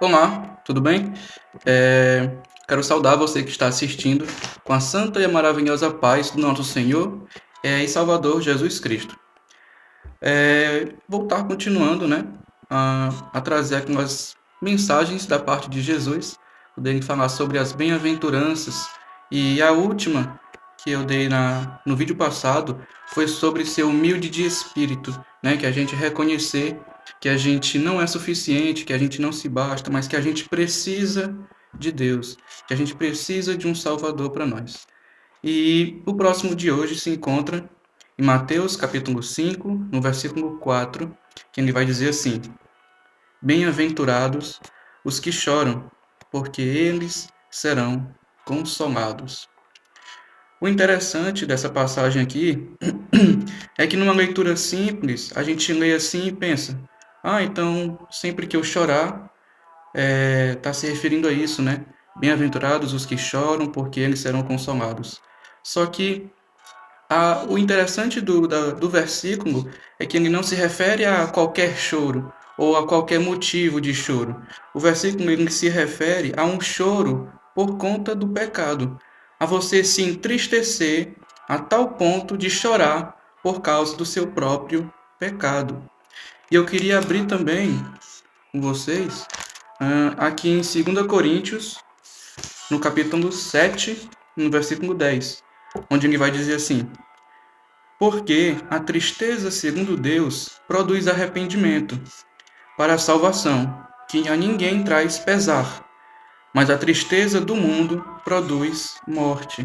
Olá, tudo bem? Quero saudar você que está assistindo com a santa e a maravilhosa paz do nosso Senhor e Salvador Jesus Cristo. Vou estar continuando, né, a trazer algumas mensagens da parte de Jesus, poderem falar sobre as bem-aventuranças. E a última que eu dei no vídeo passado foi sobre ser humilde de espírito, né, que a gente reconhecer que a gente não é suficiente, que a gente não se basta, mas que a gente precisa de Deus, que a gente precisa de um Salvador para nós. E o próximo de hoje se encontra em Mateus capítulo 5, no versículo 4, que ele vai dizer assim: Bem-aventurados os que choram, porque eles serão consolados. O interessante dessa passagem aqui é que numa leitura simples, a gente lê assim e pensa: então sempre que eu chorar, está se referindo a isso, né? Bem-aventurados os que choram, porque eles serão consolados. Só que o interessante do versículo é que ele não se refere a qualquer choro ou a qualquer motivo de choro. O versículo ele se refere a um choro por conta do pecado, a você se entristecer a tal ponto de chorar por causa do seu próprio pecado. E eu queria abrir também com vocês aqui em 2 Coríntios, no capítulo 7, no versículo 10, onde ele vai dizer assim: Porque a tristeza, segundo Deus, produz arrependimento para a salvação, que a ninguém traz pesar, mas a tristeza do mundo produz morte.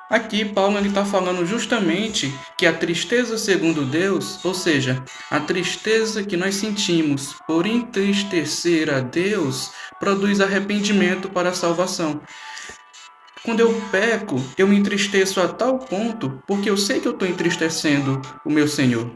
Aqui Paulo está falando justamente que a tristeza segundo Deus, ou seja, a tristeza que nós sentimos por entristecer a Deus, produz arrependimento para a salvação. Quando eu peco, eu me entristeço a tal ponto, porque eu sei que eu estou entristecendo o meu Senhor.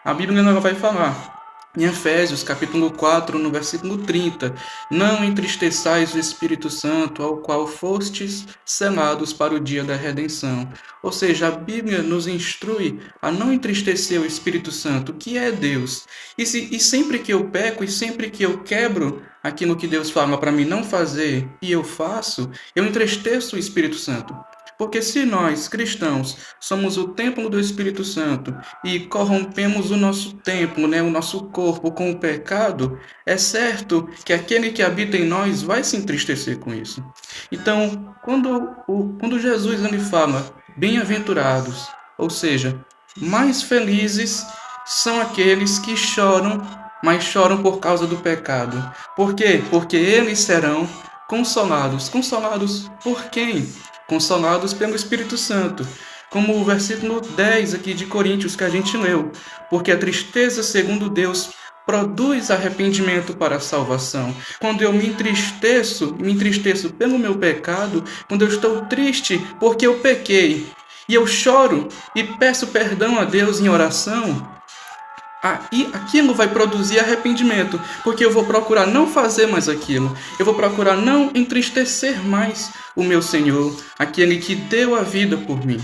A Bíblia ela vai falar em Efésios, capítulo 4, no versículo 30, não entristeçais o Espírito Santo, ao qual fostes selados para o dia da redenção. Ou seja, a Bíblia nos instrui a não entristecer o Espírito Santo, que é Deus. E sempre que eu peco, e sempre que eu quebro aquilo que Deus fala para mim não fazer, e eu faço, eu entristeço o Espírito Santo. Porque se nós, cristãos, somos o templo do Espírito Santo e corrompemos o nosso templo, né, o nosso corpo com o pecado, é certo que aquele que habita em nós vai se entristecer com isso. Então, quando Jesus ele fala bem-aventurados, ou seja, mais felizes são aqueles que choram, mas choram por causa do pecado. Por quê? Porque eles serão consolados. Consolados por quem? Consolados pelo Espírito Santo. Como o versículo 10 aqui de Coríntios que a gente leu. Porque a tristeza, segundo Deus, produz arrependimento para a salvação. Quando eu me entristeço pelo meu pecado, quando eu estou triste porque eu pequei, e eu choro e peço perdão a Deus em oração, e aquilo vai produzir arrependimento, porque eu vou procurar não fazer mais aquilo, eu vou procurar não entristecer mais o meu Senhor, aquele que deu a vida por mim.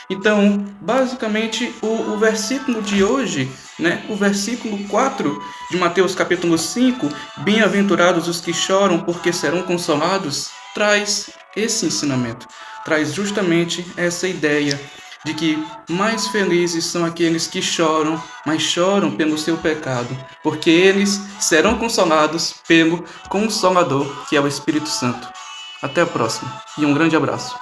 Então, basicamente, o versículo de hoje, né, o versículo 4 de Mateus capítulo 5, bem-aventurados os que choram, porque serão consolados, traz esse ensinamento, traz justamente essa ideia de que mais felizes são aqueles que choram, mas choram pelo seu pecado, porque eles serão consolados pelo Consolador, que é o Espírito Santo. Até a próxima e um grande abraço.